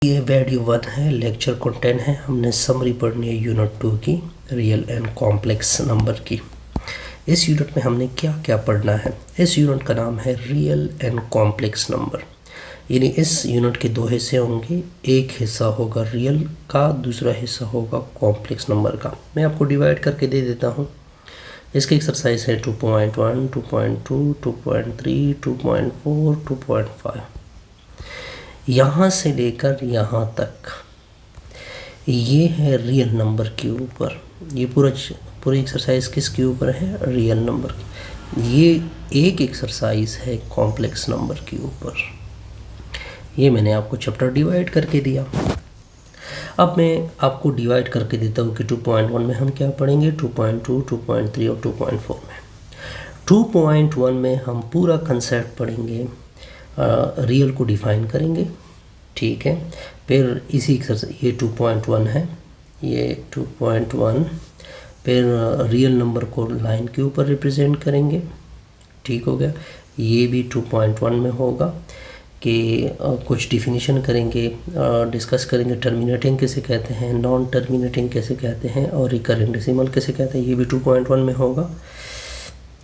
ये वीडियो 1 है, lecture content है। हमने समरी पढ़नी है यूनिट 2 की, रियल एंड कॉम्प्लेक्स नंबर की। इस यूनिट में हमने क्या क्या पढ़ना है? इस यूनिट का नाम है रियल एंड कॉम्प्लेक्स नंबर। यानी इस यूनिट के दो हिस्से होंगे, एक हिस्सा होगा रियल का, दूसरा हिस्सा होगा कॉम्प्लेक्स नंबर का। मैं आपको डिवाइड करके दे देता हूँ। इसकी एक्सरसाइज है 2.1, 2.2, 2.3, 2.4, 2.5। यहाँ से लेकर यहाँ तक ये है रियल नंबर के ऊपर। ये पूरी एक्सरसाइज किसके ऊपर है? रियल नंबर की। ये एक एक्सरसाइज है कॉम्प्लेक्स नंबर के ऊपर। ये मैंने आपको चैप्टर डिवाइड करके दिया। अब मैं आपको डिवाइड करके देता हूँ कि 2.1 में हम क्या पढ़ेंगे, 2.2, 2.3 और 2.4 में। 2.1 में हम पूरा कंसेप्ट पढ़ेंगे, रियल को डिफाइन करेंगे, ठीक है। फिर इसी एक्सरसाइज, ये 2.1 है, ये 2.1। फिर रियल नंबर को लाइन के ऊपर रिप्रेजेंट करेंगे, ठीक हो गया। ये भी 2.1 में होगा कि कुछ डिफिनीशन करेंगे, डिस्कस करेंगे टर्मिनेटिंग कैसे कहते हैं, नॉन टर्मिनेटिंग कैसे कहते हैं, और रिकरेंट डेसिमल कैसे कहते हैं। ये भी 2.1 में होगा।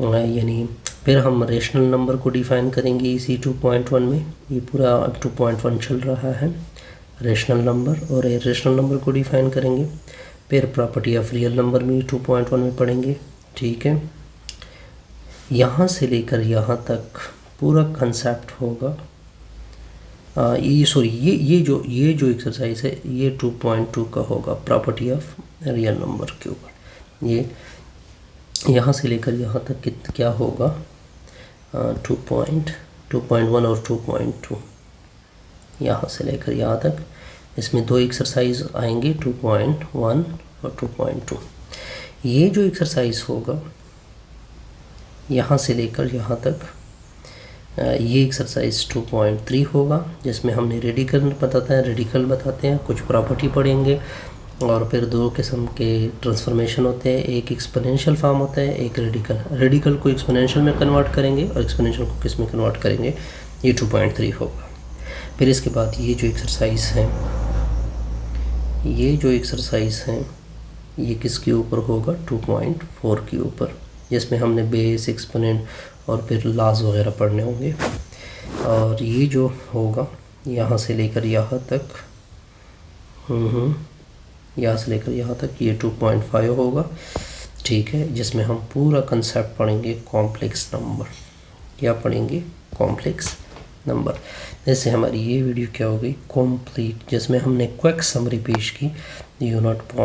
यानी फिर हम रेशनल नंबर को डिफ़ाइन करेंगे इसी 2.1 में। ये पूरा अब 2.1 चल रहा है, रेशनल नंबर और इरेशनल नंबर को डिफ़ाइन करेंगे। फिर प्रॉपर्टी ऑफ रियल नंबर में 2.1 में पढ़ेंगे, ठीक है। यहाँ से लेकर यहाँ तक पूरा कंसेप्ट होगा। ये जो एक्सरसाइज है ये 2.2 का होगा, प्रॉपर्टी ऑफ रियल नंबर के ऊपर। ये यहाँ से लेकर यहाँ तक क्या होगा, 2.1 और 2.2। यहाँ से लेकर यहाँ तक इसमें दो एक्सरसाइज आएंगे, 2.1 और 2.2। ये जो एक्सरसाइज होगा यहाँ से लेकर यहाँ तक, ये एक्सरसाइज 2.3 होगा, जिसमें हमने रेडिकल बताते हैं, कुछ प्रॉपर्टी पढ़ेंगे। और फिर दो किस्म के ट्रांसफॉर्मेशन होते हैं, एक एक्सपोनेंशियल फॉर्म होता है, एक रेडिकल को एक्सपोनेंशियल में कन्वर्ट करेंगे और एक्सपोनेंशियल को किस में कन्वर्ट करेंगे, ये 2.3 होगा। फिर इसके बाद ये जो एक्सरसाइज हैं ये किसके ऊपर होगा, 2.4 के ऊपर, जिसमें हमने बेस, एक्सपोनेंट और फिर लॉज वगैरह पढ़ने होंगे। और ये जो होगा यहाँ से लेकर यहाँ तक, यहाँ से लेकर यहाँ तक ये 2.5 होगा, ठीक है, जिसमें हम पूरा कंसेप्ट पढ़ेंगे कॉम्प्लेक्स नंबर। क्या पढ़ेंगे? Complex number. जैसे हमारी ये वीडियो क्या हो गई, कंप्लीट, जिसमें हमने क्विक समरी पेश की यूनिट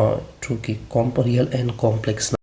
2 की रियल एंड कॉम्प्लेक्स